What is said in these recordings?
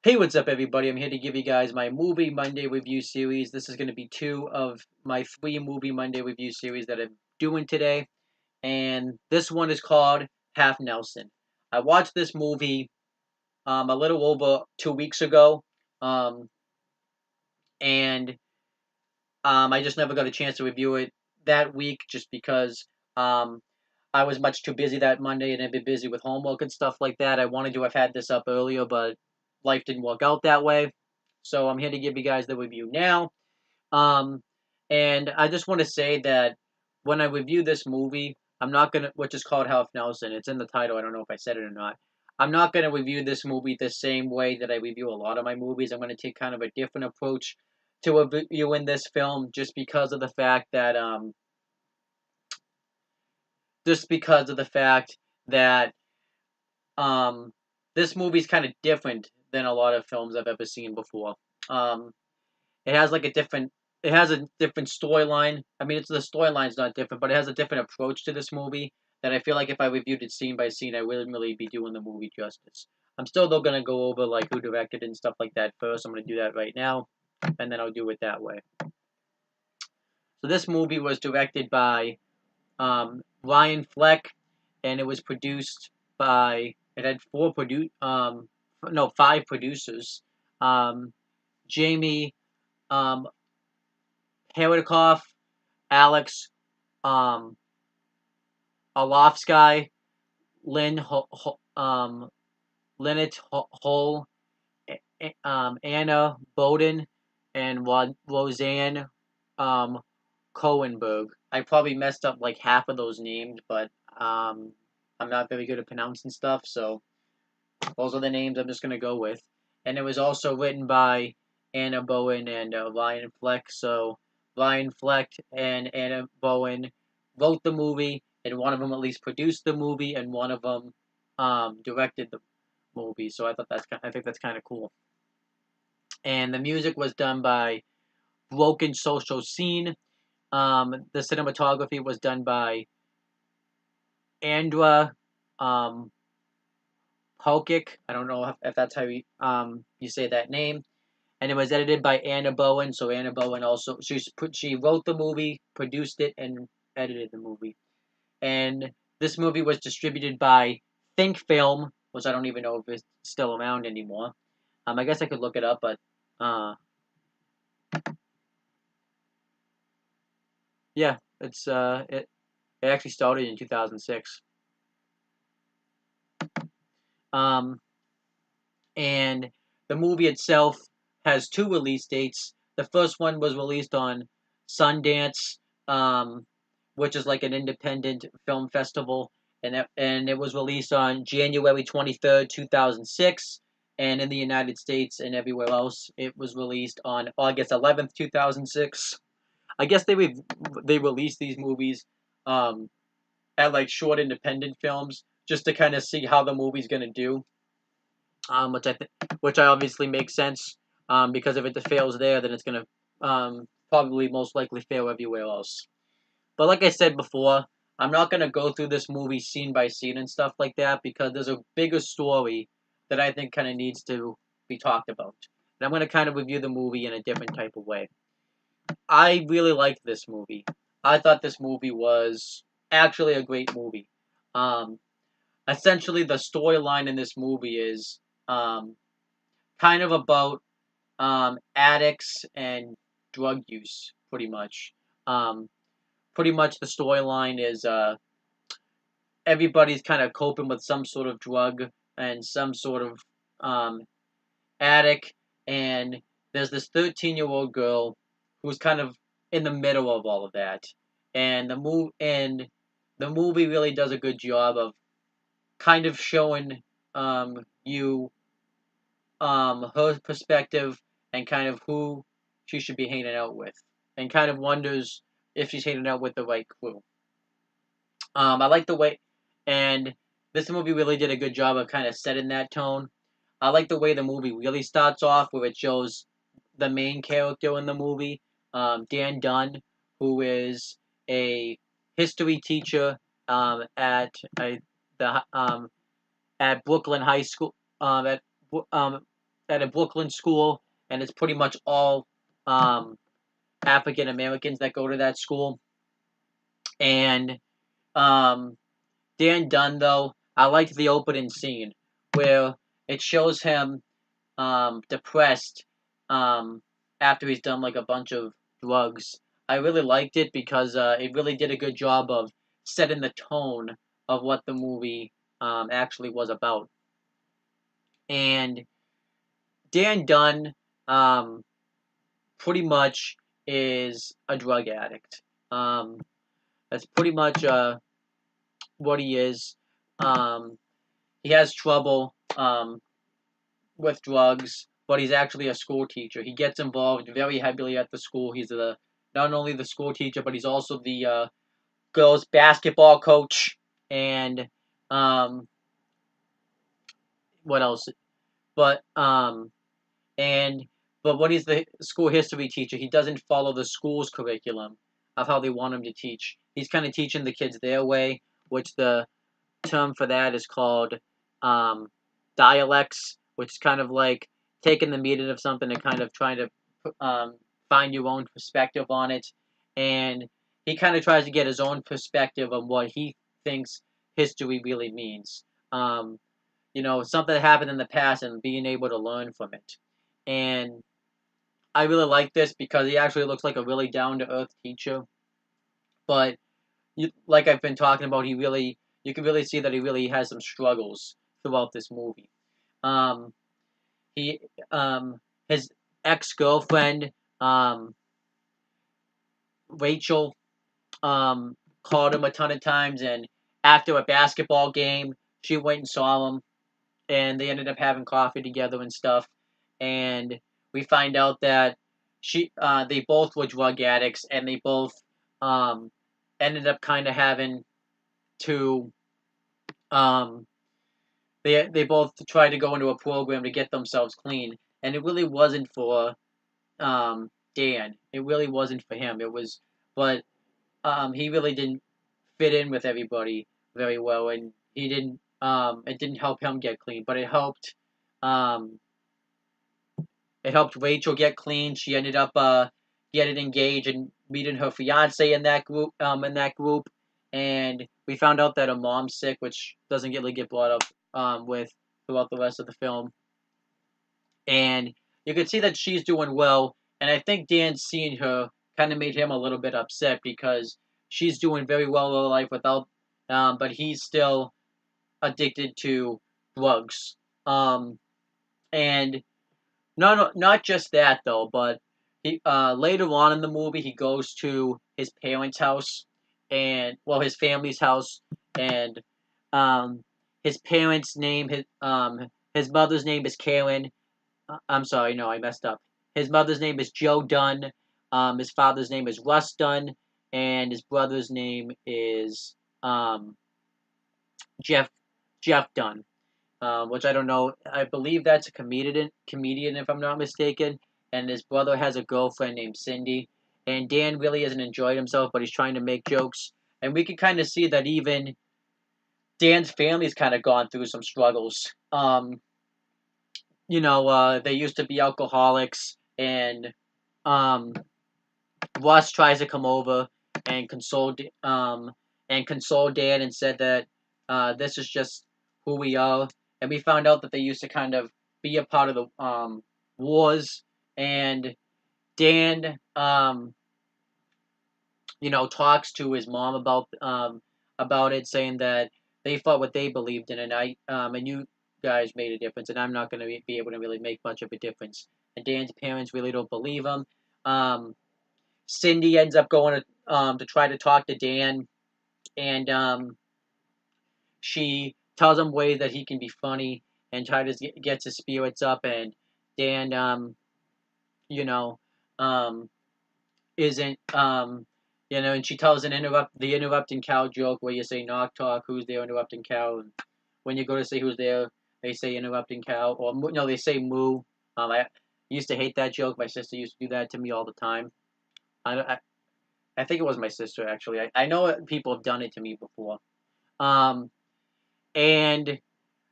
Hey, what's up, everybody? I'm here to give you guys my Movie Monday review series. This is going to be 2 of my 3 Movie Monday review series that I'm doing today. And this one is called Half Nelson. I watched this movie a little over 2 weeks ago. Um, and I just never got a chance to review it that week just because I was much too busy that Monday and I've been busy with homework and stuff like that. I wanted to have had this up earlier, but life didn't work out that way. So I'm here to give you guys the review now. Um, and I just want to say that when I review this movie, I'm not gonna, which is called Half Nelson. It's in the title. I don't know if I said it or not. I'm not gonna review this movie the same way that I review a lot of my movies. I'm gonna take kind of a different approach to reviewing this film, just because of the fact that um, this movie's kind of different than a lot of films I've ever seen before. Um, it has like a different it has a different storyline. I mean, it's the storyline's not different, but it has a different approach to this movie that I feel like if I reviewed it scene by scene, I wouldn't really be doing the movie justice. I'm still though gonna go over like who directed it and stuff like that first. I'm gonna do that right now, and then I'll do it that way. So this movie was directed by Ryan Fleck, and it was produced by. It had five producers. Um, Jamie um, Herodikoff, Alex um, Olofsky, Lynn Lynette Hull, Anna Bowden, and Roseanne um, Cohenberg. I probably messed up like half of those names, but I'm not very good at pronouncing stuff, so those are the names I'm just gonna go with. And it was also written by Anna Bowen and Ryan Fleck. So Ryan Fleck and Anna Bowen wrote the movie, and one of them at least produced the movie, and one of them directed the movie. So I think that's kind of cool. And the music was done by Broken Social Scene. The cinematography was done by Andra um, Hokic. I don't know if that's how you say that name. And it was edited by Anna Bowen. So Anna Bowen also she wrote the movie, produced it, and edited the movie. And this movie was distributed by Think Film, which I don't even know if it's still around anymore. I guess I could look it up, but uh, yeah, it actually started in 2006. Um, and the movie itself has 2 release dates. The first one was released on Sundance, which is like an independent film festival, and it was released on January 23rd, 2006. And in the United States and everywhere else, it was released on August 11th, 2006. I guess they released these movies um, at like short independent films just to kind of see how the movie's gonna do, which I obviously makes sense, because if it fails there, then it's gonna probably most likely fail everywhere else. But like I said before, I'm not gonna go through this movie scene by scene and stuff like that because there's a bigger story that I think kind of needs to be talked about, and I'm gonna kind of review the movie in a different type of way. I really liked this movie. I thought this movie was actually a great movie. Um, Essentially, the storyline in this movie is um, kind of about addicts and drug use, pretty much. Um, Pretty much the storyline is everybody's kind of coping with some sort of drug and some sort of um, addict, and there's this 13-year-old girl who's kind of in the middle of all of that, and the movie really does a good job of kind of showing you her perspective and kind of who she should be hanging out with, and kind of wonders if she's hanging out with the right crew. I like the way, and this movie really did a good job of kind of setting that tone. I like the way the movie really starts off, where it shows the main character in the movie, Dan Dunn, who is a history teacher at the at Brooklyn High School, at at a Brooklyn school, and it's pretty much all um, African Americans that go to that school. And um, Dan Dunn, though, I liked the opening scene where it shows him depressed after he's done like a bunch of drugs. I really liked it because it really did a good job of setting the tone of what the movie actually was about. And Dan Dunn um, pretty much is a drug addict. Um, that's pretty much what he is. Um, he has trouble with drugs, but he's actually a school teacher. He gets involved very heavily at the school. He's not only the school teacher, but he's also the girls' basketball coach. And um, what else? But and but when he's the school history teacher, he doesn't follow the school's curriculum of how they want him to teach. He's kind of teaching the kids their way, which the term for that is called um, dialects, which is kind of like taking the meaning of something and kind of trying to find your own perspective on it. And he kind of tries to get his own perspective on what he thinks history really means. Um, something that happened in the past and being able to learn from it. And I really like this because he actually looks like a really down to earth teacher. But like I've been talking about, you can really see that he really has some struggles throughout this movie. Um, he his ex girlfriend Rachel called him a ton of times, and after a basketball game, she went and saw him, and they ended up having coffee together and stuff. And we find out that they both were drug addicts, and they both um, ended up kind of having to um, they both tried to go into a program to get themselves clean, and it really wasn't for Dan. It really wasn't for him. But he really didn't fit in with everybody very well, and he didn't. It didn't help him get clean, but it helped. Um, it helped Rachel get clean. She ended up getting engaged and meeting her fiance in that group. And we found out that her mom's sick, which doesn't really get brought up with throughout the rest of the film. And you can see that she's doing well. And I think Dan seeing her kind of made him a little bit upset because she's doing very well in her life without, but he's still addicted to drugs. And not just that though, but he later on in the movie he goes to his parents' house and his family's house, and um his parents' name his mother's name is Karen. I'm sorry, no, I messed up. His mother's name is Joe Dunn. His father's name is Russ Dunn, and his brother's name is Jeff Jeff Dunn. Which I don't know. I believe that's a comedian, if I'm not mistaken. And his brother has a girlfriend named Cindy. And Dan really hasn't enjoyed himself, but he's trying to make jokes. And we can kind of see that even Dan's family's kind of gone through some struggles. They used to be alcoholics, and um, Russ tries to come over and console Dan and said that this is just who we are. And we found out that they used to kind of be a part of the wars. And Dan, talks to his mom about it, saying that they fought what they believed in, and you guys made a difference, and I'm not going to be able to really make much of a difference. And Dan's parents really don't believe him. Cindy ends up going to try to talk to Dan, and she tells him ways that he can be funny and try to get his spirits up. And Dan, you know, um, isn't and she tells the interrupting cow joke where you say knock talk, who's there, interrupting cow, and when you go to say who's there, they say interrupting cow, or no, they say moo. I used to hate that joke. My sister used to do that to me all the time. I, I think it was my sister actually. I know people have done it to me before. Um, and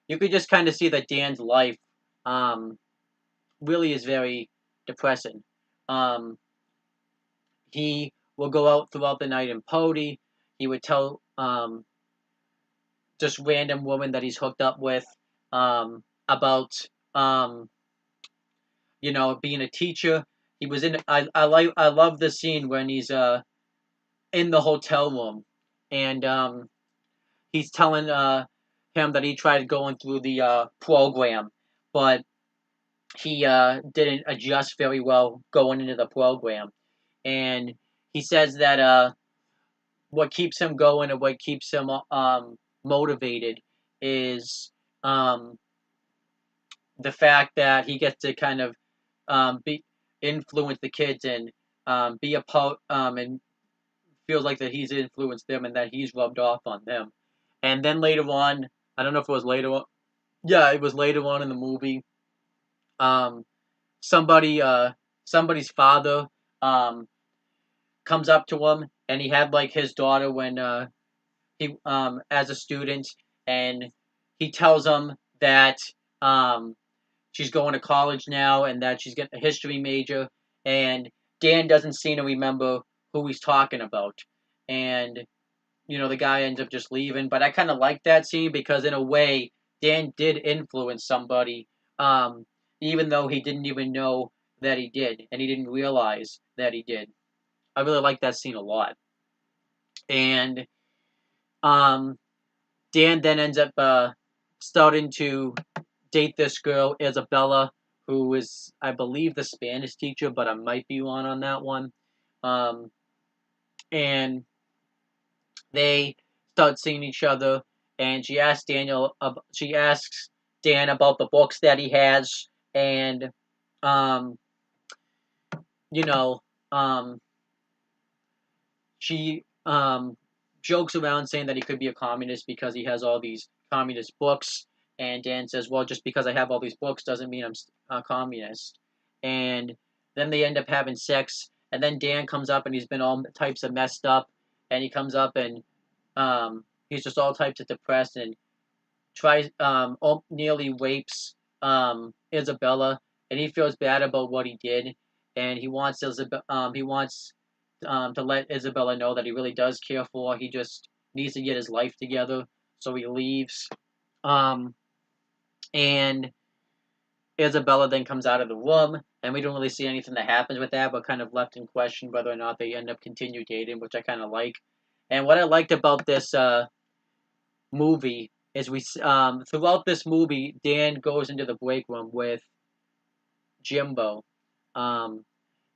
you could just kind of see that Dan's life, um, really is very depressing. Um, he will go out throughout the night and party. He would tell just random woman that he's hooked up with about um, being a teacher. He was in. I love the scene when he's in the hotel room, and he's telling him that he tried going through the program, but he didn't adjust very well going into the program, and he says that what keeps him going and what keeps him motivated is um, the fact that he gets to kind of be influence the kids and be a part and feels like that he's influenced them and that he's rubbed off on them. And then later on, I don't know if it was later on. Yeah, it was later on in the movie. Um, somebody, somebody's father, um, comes up to him, and he had like his daughter when he as a student, and he tells him that um, she's going to college now and that she's getting a history major, and Dan doesn't seem to remember who he's talking about, and the guy ends up just leaving. But I kind of like that scene because, in a way, Dan did influence somebody, um, even though he didn't even know that he did, and he didn't realize that he did. I really like that scene a lot. And um, Dan then ends up starting to date this girl, Isabella, who is, I believe, the Spanish teacher, but I might be wrong on that one. Um, and they start seeing each other, and she asks Dan about the books that he has, and um, you know, um, she jokes around saying that he could be a communist because he has all these communist books, and Dan says, "Well, just because I have all these books doesn't mean I'm a communist." And then they end up having sex, and then Dan comes up and he's been all types of messed up, and he comes up and he's just all types of depressed and tries nearly rapes Isabella, and he feels bad about what he did, and he wants to let Isabella know that he really does care for her. He just needs to get his life together, so he leaves. Um, and Isabella then comes out of the room, and we don't really see anything that happens with that, but kind of left in question whether or not they end up continue dating, which I kind of like. And what I liked about this movie is throughout this movie, Dan goes into the break room with Jimbo, um,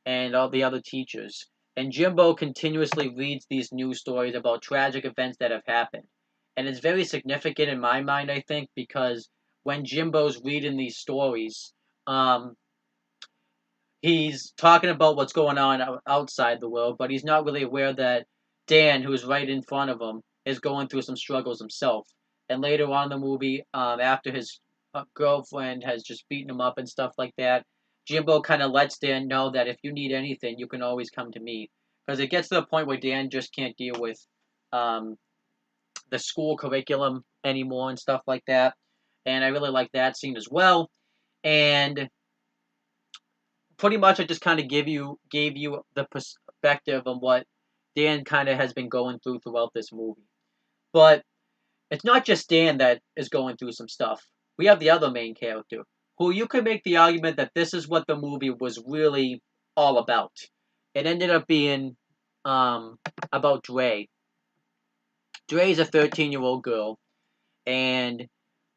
and all the other teachers. And Jimbo continuously reads these news stories about tragic events that have happened. And it's very significant in my mind, I think, because when Jimbo's reading these stories, um, he's talking about what's going on outside the world, but he's not really aware that Dan, who's right in front of him, is going through some struggles himself. And later on in the movie, after his girlfriend has just beaten him up and stuff like that, Jimbo kind of lets Dan know that if you need anything, you can always come to me. Because it gets to the point where Dan just can't deal with um, the school curriculum anymore and stuff like that. And I really like that scene as well. And pretty much I just kind of gave you the perspective of what Dan kind of has been going through throughout this movie. But it's not just Dan that is going through some stuff. We have the other main character, who you could make the argument that this is what the movie was really all about. It ended up being about Dre. Dre's a 13-year-old girl, and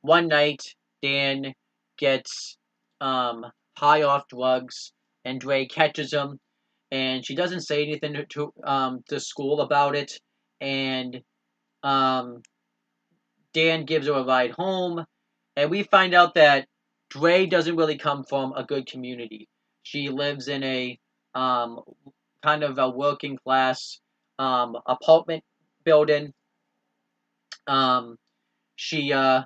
one night Dan gets high off drugs, and Dre catches him, and she doesn't say anything to school about it, and um, Dan gives her a ride home, and we find out that Dre doesn't really come from a good community. She lives in a um, kind of a working class apartment building. Um, she um,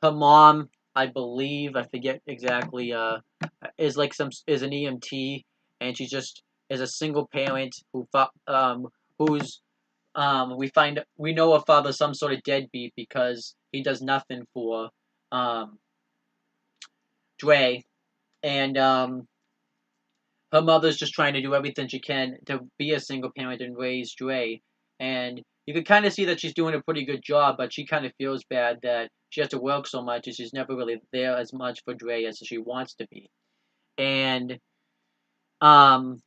her mom, I believe, I forget exactly, is an EMT, and she just is a single parent who's we know her father's some sort of deadbeat because he does nothing for um Dre, and her mother's just trying to do everything she can to be a single parent and raise Dre. And you can kind of see that she's doing a pretty good job, but she kind of feels bad that she has to work so much and she's never really there as much for Dre as she wants to be. And um,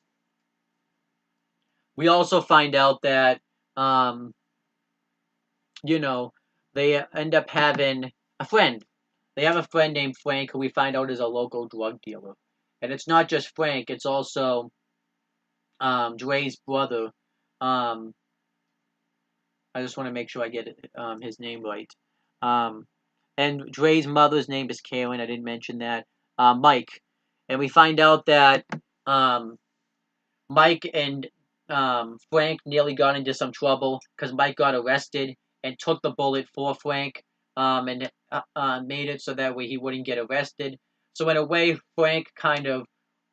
we also find out that um, you know, they end up having a friend. They have a friend named Frank who we find out is a local drug dealer. And it's not just Frank, it's also Dre's brother. Um, I just want to make sure I get his name right. Um, and Dre's mother's name is Karen. I didn't mention that. Mike. And we find out that um, Mike and Frank nearly got into some trouble because Mike got arrested and took the bullet for Frank and made it so that way he wouldn't get arrested. So in a way, Frank kind of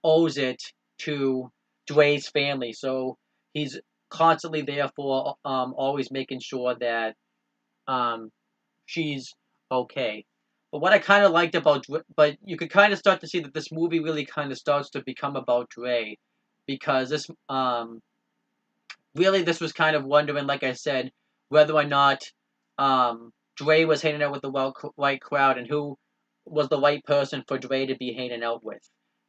owes it to Dre's family. So he's constantly there for always making sure that um, she's okay. But what I kind of liked about Dre, but you could kind of start to see that this movie really kind of starts to become about Dre, because this really this was kind of wondering, like I said, whether or not Dre was hanging out with the right crowd and who was the right person for Dre to be hanging out with,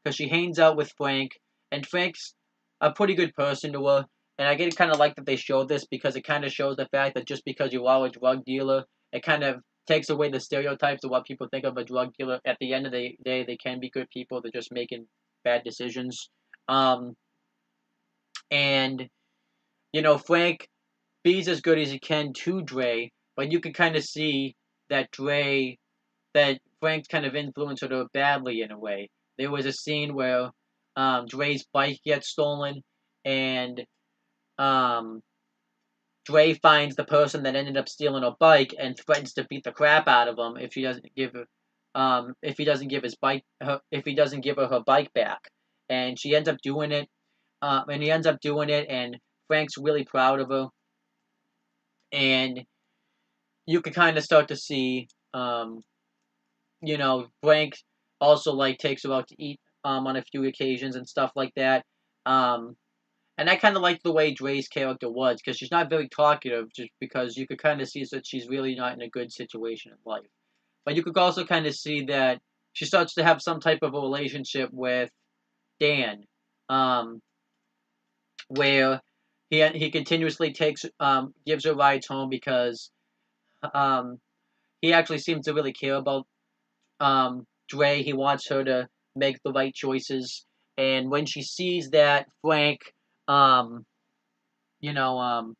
because she hangs out with Frank, and Frank's a pretty good person to her. And I get kind of like that they showed this because it kind of shows the fact that just because you are a drug dealer, it kind of takes away the stereotypes of what people think of a drug dealer. At the end of the day, they can be good people. They're just making bad decisions. Um, and Frank B's as good as he can to Dre, but you can kind of see that that Frank's kind of influenced her badly in a way. There was a scene where Dre's bike gets stolen, and um, Dre finds the person that ended up stealing her bike and threatens to beat the crap out of him if he doesn't give if he doesn't give her bike back, and she ends up doing it, and he ends up doing it, and Frank's really proud of her, and you can kind of start to see, Frank also like takes her out to eat on a few occasions and stuff like that. Um, and I kind of like the way Dre's character was because she's not very talkative, just because you could kind of see that she's really not in a good situation in life. But you could also kind of see that she starts to have some type of a relationship with Dan, um, where he continuously gives her rides home because um, he actually seems to really care about Dre. He wants her to make the right choices, and when she sees that Frank, um, you know,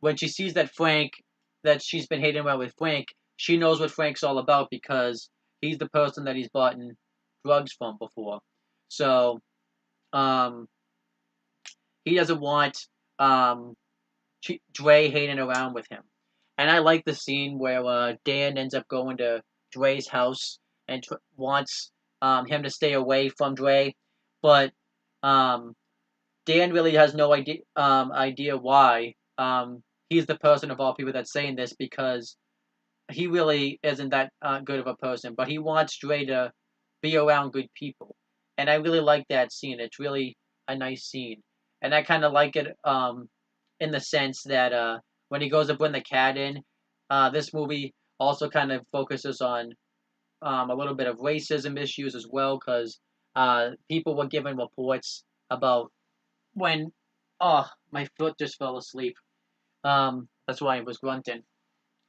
when she sees that she's been hating around with Frank, she knows what Frank's all about because he's the person that he's bought drugs from before. So, um, he doesn't want um, Dre hanging around with him. And I like the scene where Dan ends up going to Dre's house and wants him to stay away from Dre, but um, Dan really has no idea why. He's the person of all people that's saying this because he really isn't that good of a person, but he wants Dre to be around good people, and I really like that scene. It's really a nice scene, and I kind of like it in the sense that when he goes to bring the cat in, this movie also kind of focuses on a little bit of racism issues as well, because people were given reports about when my foot just fell asleep. That's why I was grunting.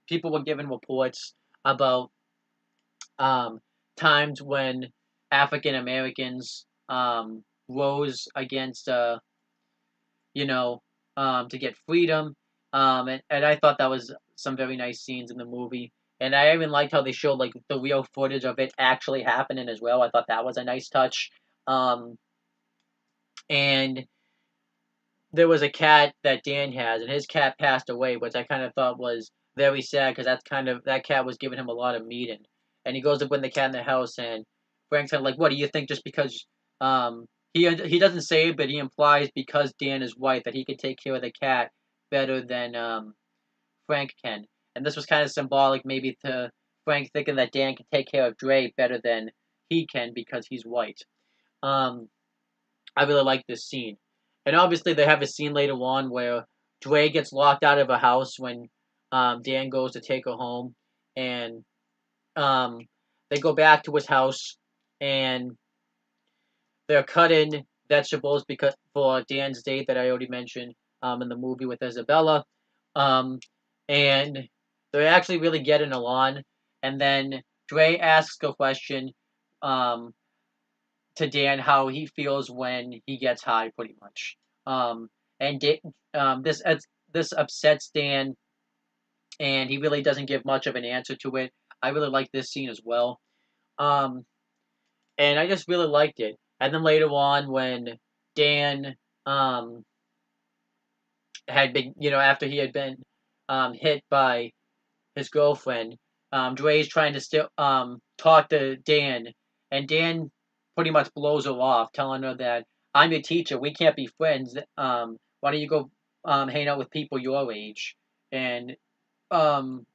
People were given reports about um, times when African Americans rose against, you know, to get freedom. And I thought that was some very nice scenes in the movie. And I even liked how they showed like the real footage of it actually happening as well. I thought that was a nice touch. Um, and there was a cat that Dan has, and his cat passed away, which I kind of thought was very sad because that cat was giving him a lot of meat, and he goes to bring the cat in the house, and Frank's kind of like, "What do you think? Just because he doesn't say it, but he implies because Dan is white that he could take care of the cat better than Frank can." And this was kind of symbolic, maybe to Frank thinking that Dan could take care of Dre better than he can because he's white. Um, I really like this scene. And obviously, they have a scene later on where Dre gets locked out of a house when Dan goes to take her home. And um, they go back to his house and they're cutting vegetables because for Dan's date that I already mentioned in the movie with Isabella. Um, and they're actually really getting along. And then Dre asks a question um, to Dan how he feels when he gets high, pretty much. Um, and this upsets Dan, and he really doesn't give much of an answer to it. I really like this scene as well, um, and I just really liked it. And then later on, when Dan um, had been, after he had been hit by his girlfriend, Dre's trying to still talk to Dan, and Dan pretty much blows her off, telling her that I'm your teacher, we can't be friends. Why don't you go hang out with people your age? And um,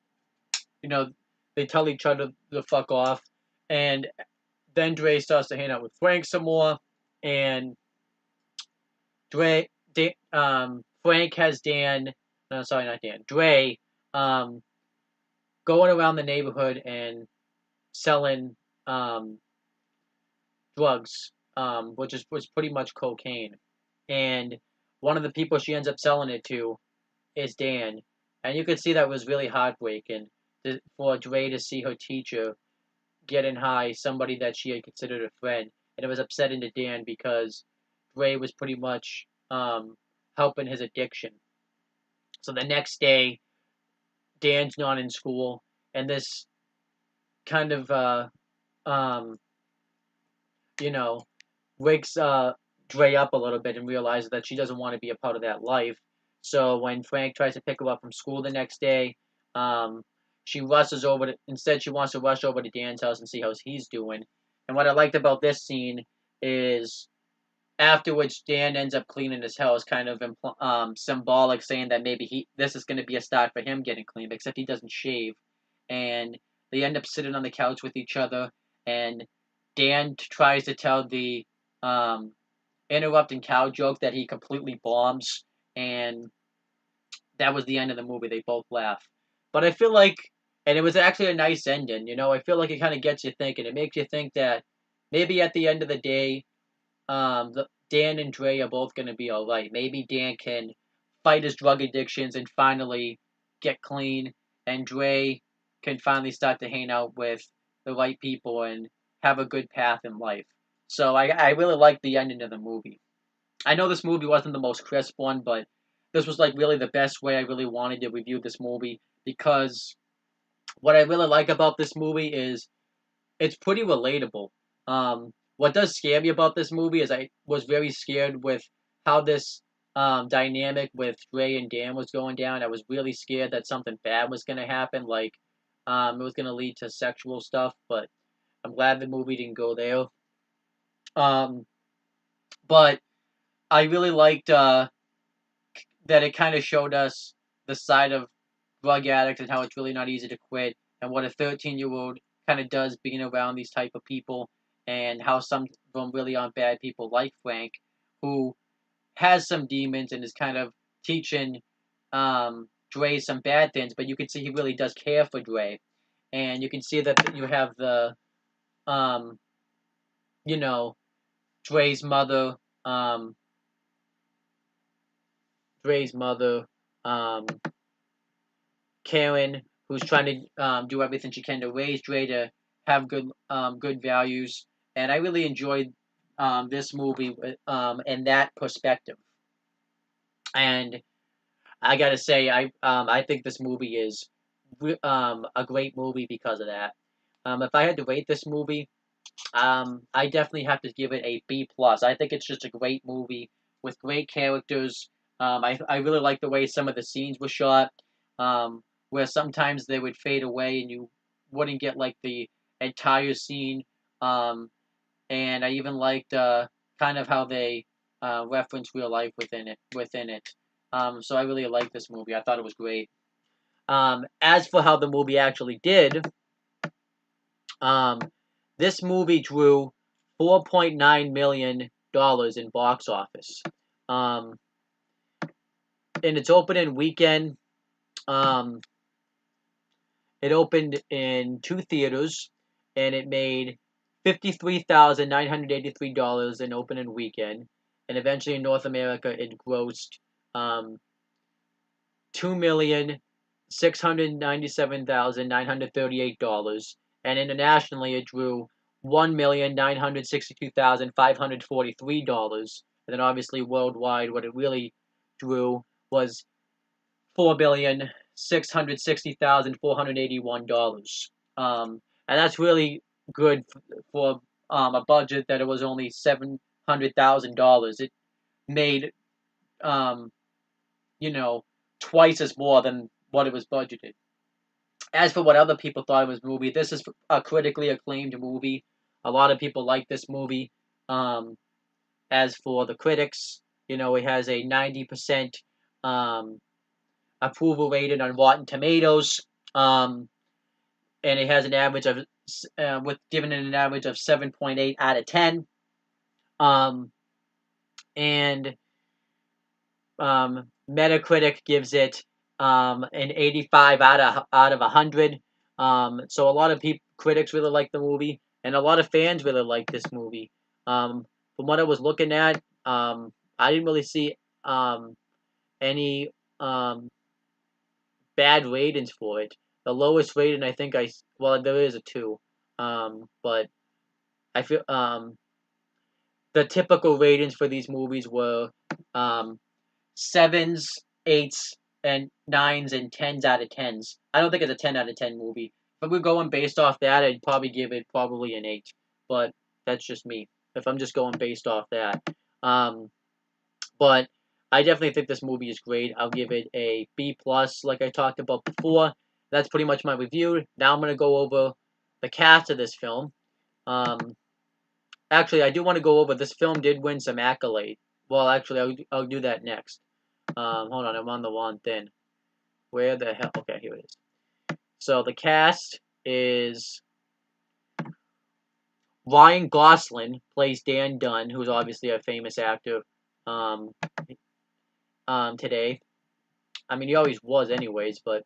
you know, they tell each other to fuck off, and then Dre starts to hang out with Frank some more, and Frank has Dan, no, sorry, not Dan, Dre, um, going around the neighborhood and selling um, drugs, which was pretty much cocaine. And one of the people she ends up selling it to is Dan. And you could see that was really heartbreaking for Dre to see her teacher getting high, somebody that she had considered a friend. And it was upsetting to Dan because Dre was pretty much helping his addiction. So the next day, Dan's not in school, and this kind of, um, you know, wakes Dre up a little bit and realizes that she doesn't want to be a part of that life. So when Frank tries to pick her up from school the next day, um, she rushes over to. Instead, she wants to rush over to Dan's house and see how he's doing. And what I liked about this scene is afterwards, Dan ends up cleaning his house, kind of symbolic, saying that maybe this is going to be a start for him getting clean, except he doesn't shave, and they end up sitting on the couch with each other, and Dan tries to tell the um, interrupting cow joke that he completely bombs, and that was the end of the movie. They both laugh, but I feel like, and it was actually a nice ending. I feel like it kind of gets you thinking. It makes you think that maybe at the end of the day Dan and Dre are both going to be all right. Maybe Dan can fight his drug addictions and finally get clean, and Dre can finally start to hang out with the right people and have a good path in life. So I really like the ending of the movie. I know this movie wasn't the most crisp one, but this was like really the best way I really wanted to review this movie because what I really like about this movie is it's pretty relatable. What does scare me about this movie is I was very scared with how this dynamic with Dre and Dan was going down. I was really scared that something bad was going to happen, like it was going to lead to sexual stuff. But I'm glad the movie didn't go there. Um, but I really liked that it kind of showed us the side of drug addicts and how it's really not easy to quit, and what a 13-year-old kind of does being around these type of people, and how some of them really aren't bad people like Frank, who has some demons and is kind of teaching Dre some bad things, but you can see he really does care for Dre, and you can see that you have the um, you know Dre's mother, um, Dre's mother, um, Karen, who's trying to do everything she can to raise Dre to have good values, and I really enjoyed this movie in that perspective. And I gotta say, I think this movie is a great movie because of that. If I had to rate this movie, I definitely have to give it a B plus. I think it's just a great movie with great characters. I really like the way some of the scenes were shot, where sometimes they would fade away and you wouldn't get like the entire scene. Um, and I even liked kind of how they reference real life within it. So I really liked this movie. I thought it was great. As for how the movie actually did, um, This movie drew $4.9 million in box office. Um, in its opening weekend, um, it opened in 2 theaters, and it made $53,983 in opening weekend. And eventually in North America, it grossed $2,697,938, and internationally it drew $1,962,543. And then obviously worldwide, what it really drew was $4,660,481. And that's really good for a budget that it was only $700,000. It made um, you know, twice as more than what it was budgeted. As for what other people thought of this movie, this is a critically acclaimed movie. A lot of people like this movie. Um, as for the critics, it has a 90% um, approval rated on Rotten Tomatoes, and it has an average of with given it an average of 7.8 out of 10. Um, and Metacritic gives it an 85 out of 100. So a lot of critics really like the movie, and a lot of fans really like this movie. From what I was looking at, I didn't really see any bad ratings for it. The lowest rating, I think there is a 2, but I feel the typical ratings for these movies were um, 7s, 8s, and 9s and 10s out of 10s. I don't think it's a 10 out of 10 movie. If we're going based off that, I'd probably give it probably an 8. But that's just me. If I'm just going based off that. But I definitely think this movie is great. I'll give it a B plus, like I talked about before. That's pretty much my review. Now I'm gonna go over the cast of this film. Um, Actually, I do want to go over this film did win some accolade. Well, actually, I'll do that next. Hold on, I'm on the wrong thing. Where the hell? Okay, here it is. So the cast is Ryan Gosling plays Dan Dunn, who's obviously a famous actor um, today. I mean, he always was, anyways. But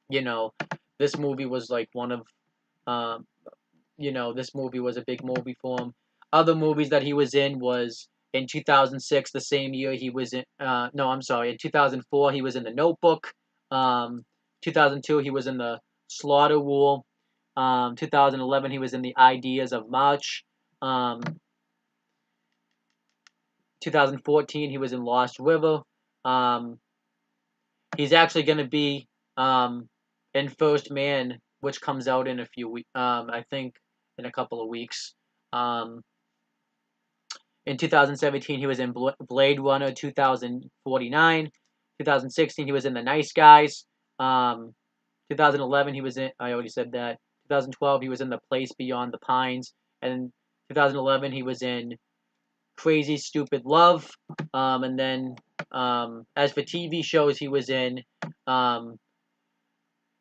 this movie was like one of um, this movie was a big movie for him. Other movies that he was in was in 2006, the same year he was in. No, I'm sorry. In 2004, he was in The Notebook. 2002, he was in The Slaughter Rule. 2011, he was in The Ideas of March. 2014, he was in Lost River. He's actually going to be in First Man, which comes out in a few weeks. I think in a couple of weeks. In 2017, he was in Blade Runner 2049. 2016, he was in The Nice Guys. 2011, he was in. I already said that. 2012, he was in The Place Beyond the Pines, and 2011, he was in Crazy Stupid Love. And then, as for TV shows, he was in.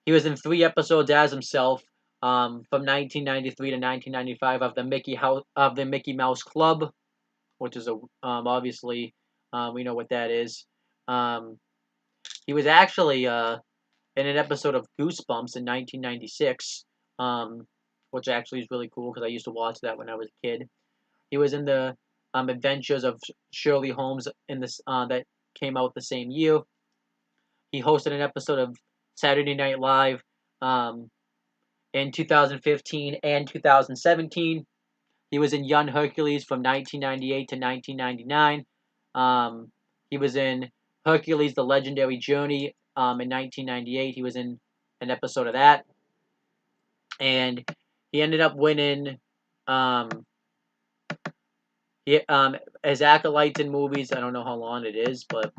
He was in 3 episodes as himself. From 1993 to 1995 of the Mickey Mouse Club, which is obviously we know what that is. He was actually in an episode of Goosebumps in 1996, which actually is really cool because I used to watch that when I was a kid. He was in the Adventures of Shirley Holmes in this that came out the same year. He hosted an episode of Saturday Night Live in 2015 and 2017. He was in Young Hercules from 1998 to 1999. He was in Hercules: The Legendary Journey in 1998. He was in an episode of that, and he ended up winning his acolytes in movies. I don't know how long it is, but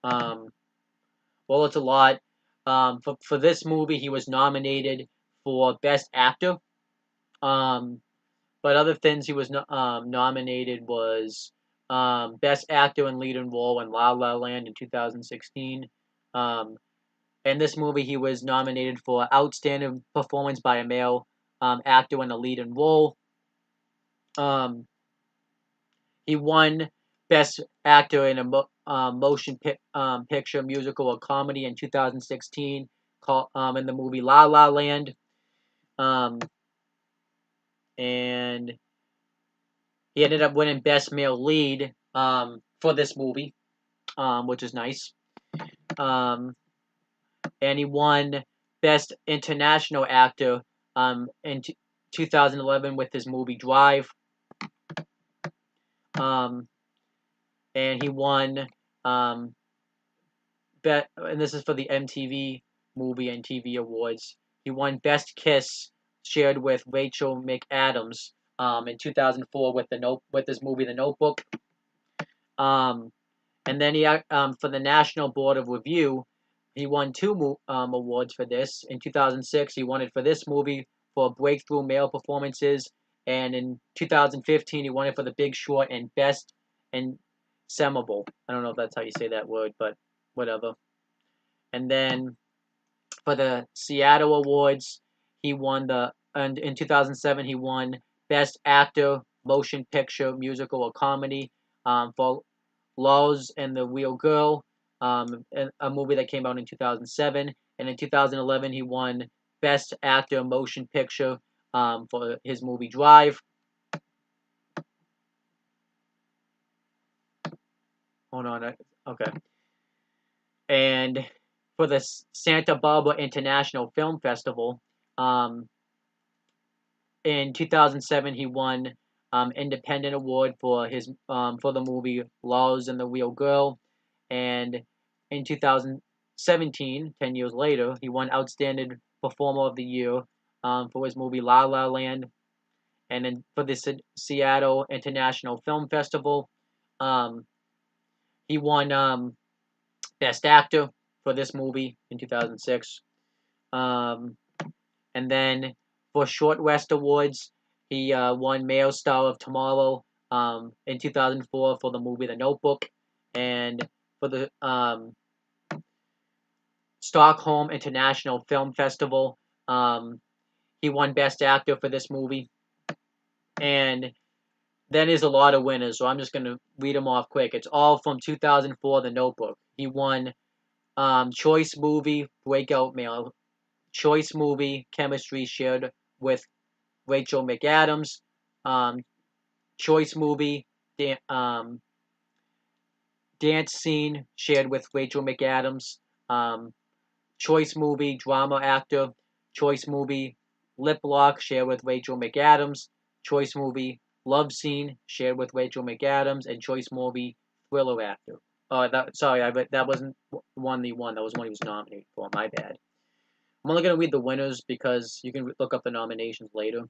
well, it's a lot. For this movie, he was nominated for Best Actor. But other things he was nominated was Best Actor in Leading Role in La La Land in 2016. In this movie, he was nominated for Outstanding Performance by a Male actor in a leading role. He won Best Actor in a Motion Picture, Musical, or Comedy in 2016 in the movie La La Land. Um, and he ended up winning Best Male Lead for this movie, which is nice. And he won Best International Actor in 2011 with his movie Drive. And he won and this is for the MTV Movie and TV Awards. He won Best Kiss, shared with Rachel McAdams in 2004 with his movie The Notebook. And then he for the National Board of Review, he won two awards for this. In 2006, he won it for this movie for breakthrough male performances, and in 2015, he won it for The Big Short and Best Ensemble. I don't know if that's how you say that word, but whatever. And then for the Seattle Awards, he won and in 2007 he won Best Actor, Motion Picture, Musical, or Comedy for Laws and the Real Girl, a movie that came out in 2007. And in 2011 he won Best Actor, Motion Picture for his movie Drive. Hold on, okay. And for the Santa Barbara International Film Festival, in 2007, he won Independent Award for the movie Laws and the Real Girl, and in 2017, 10 years later, he won Outstanding Performer of the Year for his movie La La Land, and then for the Seattle International Film Festival, he won Best Actor for this movie in 2006. And then for Short West Awards, he won Male Star of Tomorrow in 2004 for the movie The Notebook. And for the Stockholm International Film Festival, he won Best Actor for this movie. And then there's a lot of winners, so I'm just going to read them off quick. It's all from 2004, The Notebook. He won Choice Movie, Breakout Male. Choice Movie, Chemistry, shared with Rachel McAdams. Choice Movie, Dance Scene, shared with Rachel McAdams. Choice Movie, Drama Actor. Choice Movie, Lip Lock, shared with Rachel McAdams. Choice Movie, Love Scene, shared with Rachel McAdams. And Choice Movie, Thriller Actor. That wasn't one he won. That was one he was nominated for. My bad. I'm only going to read the winners because you can look up the nominations later.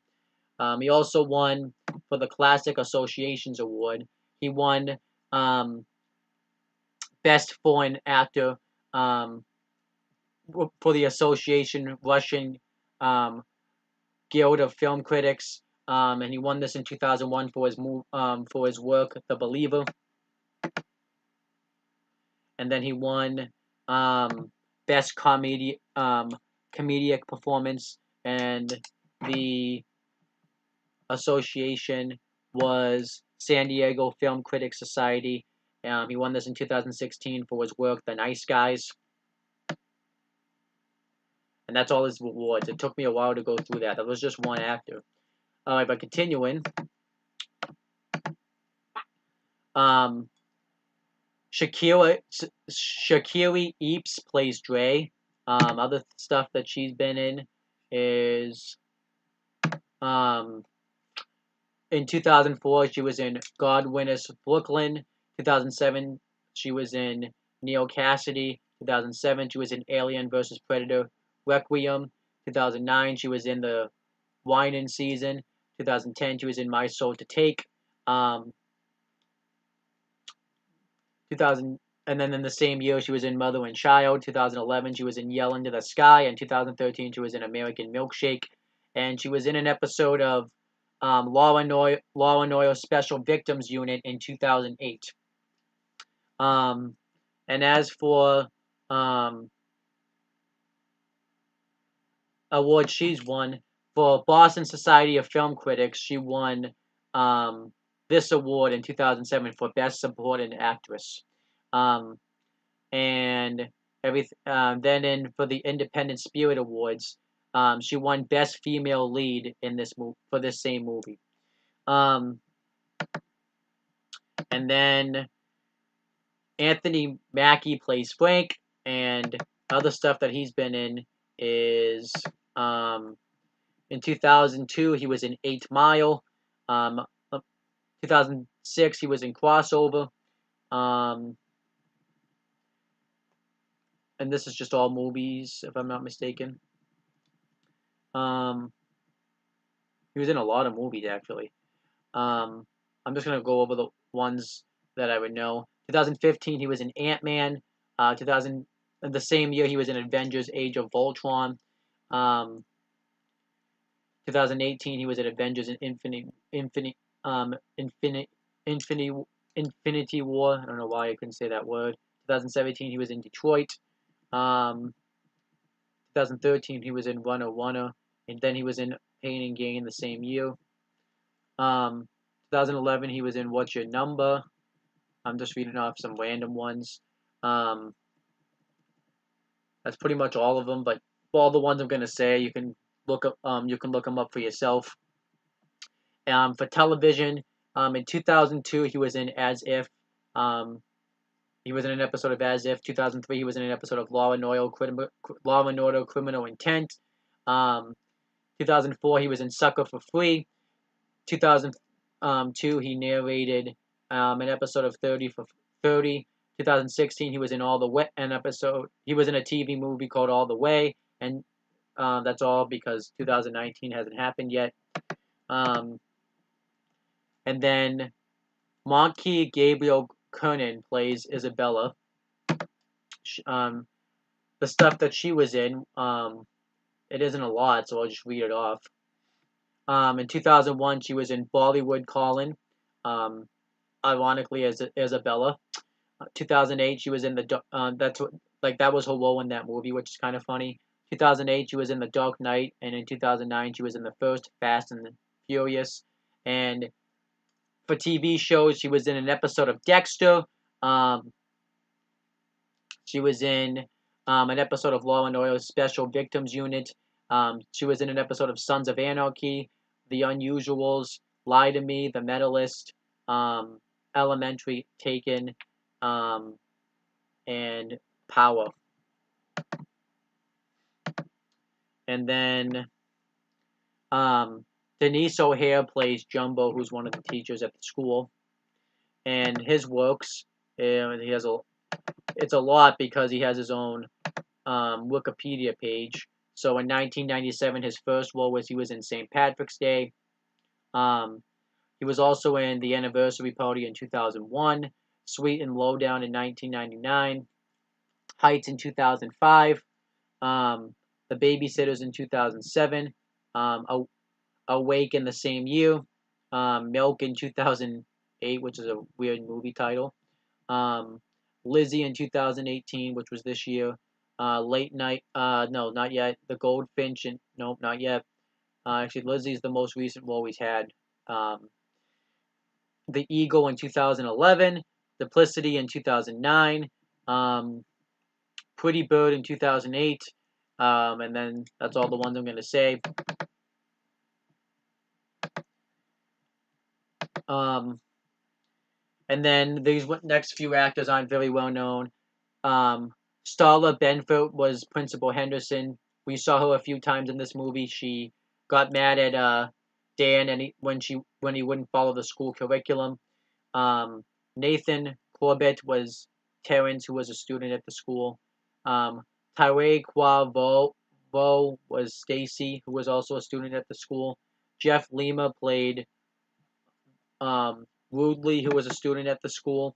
He also won for the Classic Associations Award. He won Best Foreign Actor for the Association Russian Guild of Film Critics, and he won this in 2001 for his work The Believer. And then he won Best Comedic Performance, and the association was San Diego Film Critics Society. He won this in 2016 for his work The Nice Guys. And that's all his awards. It took me a while to go through that. That was just one actor. Alright, but continuing. Shakira Eaps plays Dre. Other stuff that she's been in is in 2004 she was in God Winners Brooklyn. 2007 she was in Neil Cassidy. 2007 she was in Alien vs Predator Requiem. 2009 she was in the Wine Season. 2010 she was in My Soul to Take. 2000, and then in the same year she was in Mother and Child. 2011 she was in Yell Into the Sky, and 2013 she was in American Milkshake, and she was in an episode of Law and Order Special Victims Unit in 2008. And as for awards she's won, for Boston Society of Film Critics, she won this award in 2007 for Best Supporting Actress. Um, and for the Independent Spirit Awards, she won Best Female Lead in this for this same movie. And then Anthony Mackie plays Frank, and other stuff that he's been in is in 2002 he was in 8 Mile. 2006 he was in Crossover. And this is just all movies, if I'm not mistaken. He was in a lot of movies, actually. I'm just going to go over the ones that I would know. 2015, he was in Ant-Man. The same year, he was in Avengers: Age of Ultron. 2018, he was in Avengers: Infinity War. I don't know why I couldn't say that word. 2017, he was in Detroit. 2013, he was in Runner Runner, and then he was in Pain and Gain the same year. 2011, he was in What's Your Number? I'm just reading off some random ones. That's pretty much all of them, but all the ones I'm gonna say, you can look up. You can look them up for yourself. For television, in 2002, he was in As If. He was in an episode of As If. 2003, he was in an episode of Law and Order: Criminal Intent. 2004, he was in Sucker for Free. 2002, he narrated an episode of 30 for 30. 2016, he was in he was in a TV movie called All the Way, and that's all because 2019 hasn't happened yet. And then Monkey Gabriel Kernan plays Isabella. The stuff that she was in, it isn't a lot, so I'll just read it off. In 2001, she was in Bollywood Calling, ironically as Isabella. 2008, she was in that was her role in that movie, which is kind of funny. 2008, she was in The Dark Knight, and in 2009, she was in the first Fast and Furious. And for TV shows, she was in an episode of Dexter. She was in an episode of Law and Order Special Victims Unit. She was in an episode of Sons of Anarchy, The Unusuals, Lie to Me, The Medalist, Elementary, Taken, and Power. And then Denise O'Hare plays Jumbo, who's one of the teachers at the school. And his works, it's a lot because he has his own Wikipedia page. So in 1997, his first role was he was in St. Patrick's Day. He was also in The Anniversary Party in 2001, Sweet and Lowdown in 1999, Heights in 2005, The Babysitters in 2007, Awake in the same year, Milk in 2008, which is a weird movie title, Lizzie in 2018, which was this year, Late Night, no, not yet, The Goldfinch, nope, not yet. Actually, Lizzie's the most recent role he's had. The Eagle in 2011, Duplicity in 2009, Pretty Bird in 2008, and then that's all the ones I'm going to say. And then these next few actors aren't very well known. Starla Benford was Principal Henderson. We saw her a few times in this movie. She got mad at Dan when he wouldn't follow the school curriculum. Nathan Corbett was Terrence, who was a student at the school. Tyree Quavo was Stacy, who was also a student at the school. Jeff Lima played Rudley, who was a student at the school.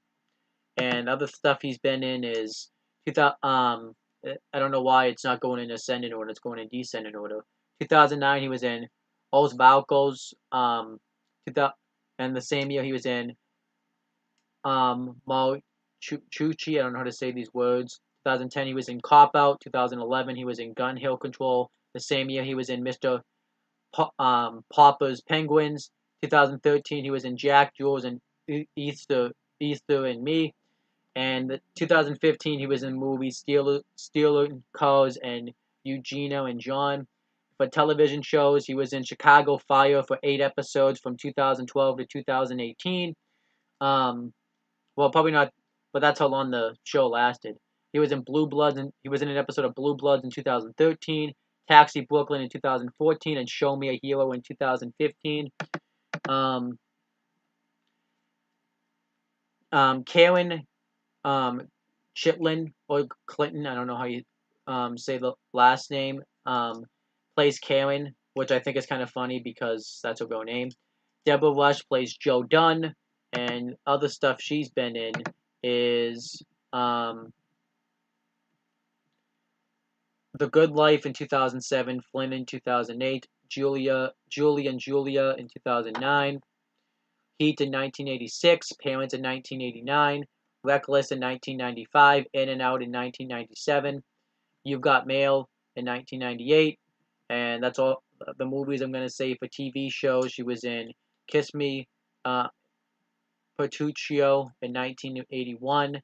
And other stuff he's been in is I don't know why it's not going in ascending order, it's going in descending order. 2009 he was in Os Balcos. And the same year he was in Mal Chuchi, I don't know how to say these words. 2010 he was in Cop Out. 2011 he was in Gun Hill Control. The same year he was in Mr. Papa's Penguins. 2013, he was in Jack, Jules, and Easter and Me. And 2015, he was in movies Stealer Cars and Eugenio and John. For television shows, he was in Chicago Fire for 8 episodes from 2012 to 2018. Well, probably not, but that's how long the show lasted. He was in Blue Bloods, and he was in an episode of Blue Bloods in 2013, Taxi Brooklyn in 2014, and Show Me a Hero in 2015. Um, Karen Chitlin or Clinton, I don't know how you say the last name, plays Karen, which I think is kind of funny because that's her real name. Deborah Rush plays Joe Dunn, and other stuff she's been in is The Good Life in 2007, Flynn in 2008, Julia in 2009, Heat in 1986, Parents in 1989, Reckless in 1995, In and Out in 1997, You've Got Mail in 1998, and that's all the movies I'm going to say. For TV shows, she was in Kiss Me, Petruccio in 1981,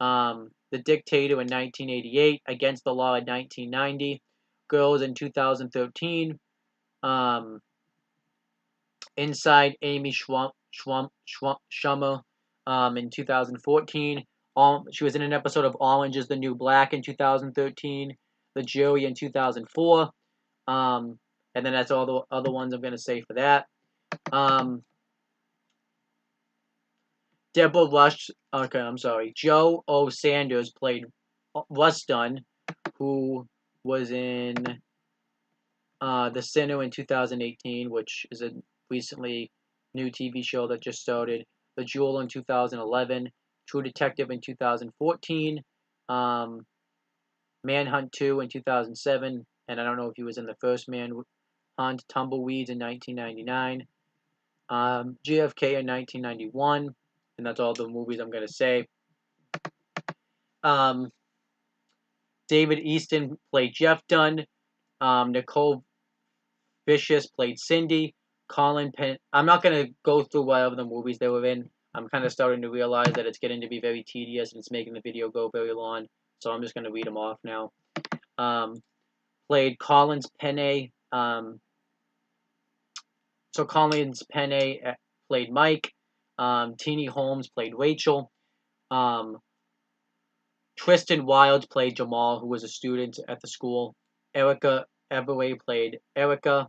The Dictator in 1988, Against the Law in 1990, Girls in 2013, Inside Amy Schumer in 2014. She was in an episode of Orange is the New Black in 2013, The Jury in 2004, and then that's all the other ones I'm going to say for that. Deborah Rush, okay, I'm sorry. Joe O. Sanders played Russ Dunn, who was in The Sinner in 2018, which is a recently new TV show that just started. The Jewel in 2011, True Detective in 2014, Manhunt 2 in 2007, and I don't know if he was in the first Manhunt, Tumbleweeds in 1999, GFK in 1991, and that's all the movies I'm going to say. David Easton played Jeff Dunn. Nicole Vicious played Cindy. Colin Penn. I'm not going to go through whatever the movies they were in. I'm kind of starting to realize that it's getting to be very tedious and it's making the video go very long. So I'm just going to read them off now. Played Collins Penne. So Collins Penne played Mike. Teenie Holmes played Rachel. Tristan Wilds played Jamal, who was a student at the school. Erica Everway played Erica.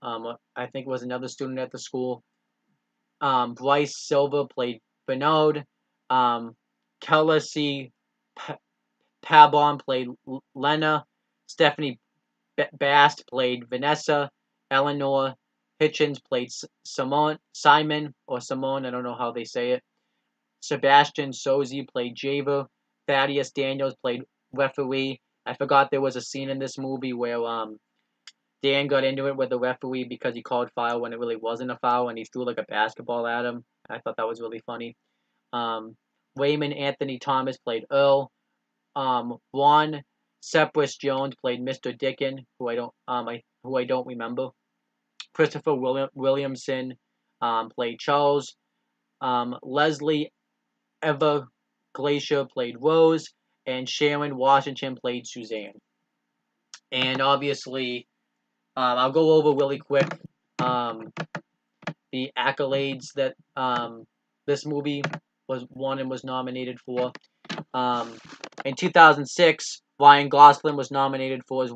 I think was another student at the school. Bryce Silva played Bernard. Keller C. Pabon played Lena. Stephanie Bast played Vanessa. Eleanor Hitchens played Simon, I don't know how they say it. Sebastian Sozi played Javer. Thaddeus Daniels played referee. I forgot there was a scene in this movie where Dan got into it with the referee because he called foul when it really wasn't a foul, and he threw like a basketball at him. I thought that was really funny. Raymond Anthony Thomas played Earl. Ron Cypress Jones played Mr. Dickon, who I don't remember. Christopher Williamson played Charles. Leslie Eva Glacier played Rose, and Sharon Washington played Suzanne. And obviously, I'll go over really quick the accolades that this movie was won and was nominated for. In 2006, Ryan Gosling was nominated for his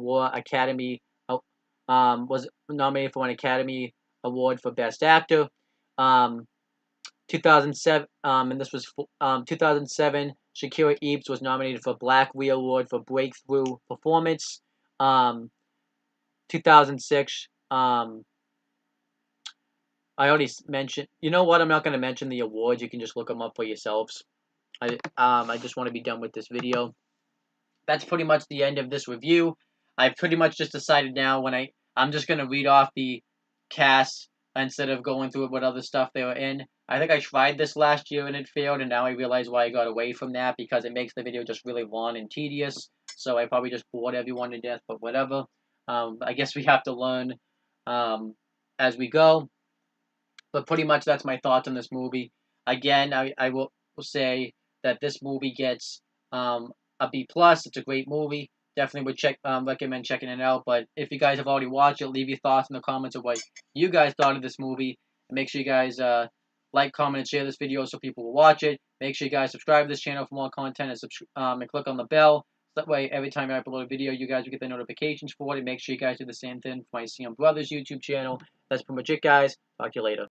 was nominated for an Academy Award for Best Actor. 2007, and this was 2007. Shakira Eaps was nominated for Black Wheel Award for Breakthrough Performance. 2006. I already mentioned. You know what? I'm not going to mention the awards. You can just look them up for yourselves. I just want to be done with this video. That's pretty much the end of this review. I pretty much just decided now I'm just going to read off the cast instead of going through it what other stuff they were in. I think I tried this last year and it failed, and now I realize why I got away from that, because it makes the video just really long and tedious. So I probably just bored everyone to death, but whatever. I guess we have to learn as we go. But pretty much that's my thoughts on this movie. Again, I will say that this movie gets a B plus. It's a great movie. Definitely would recommend checking it out. But if you guys have already watched it, leave your thoughts in the comments of what you guys thought of this movie. And make sure you guys like, comment, and share this video so people will watch it. Make sure you guys subscribe to this channel for more content and click on the bell. So that way, every time I upload a video, you guys will get the notifications for it. And make sure you guys do the same thing for my CM Brothers YouTube channel. That's pretty much it, guys. Talk to you later.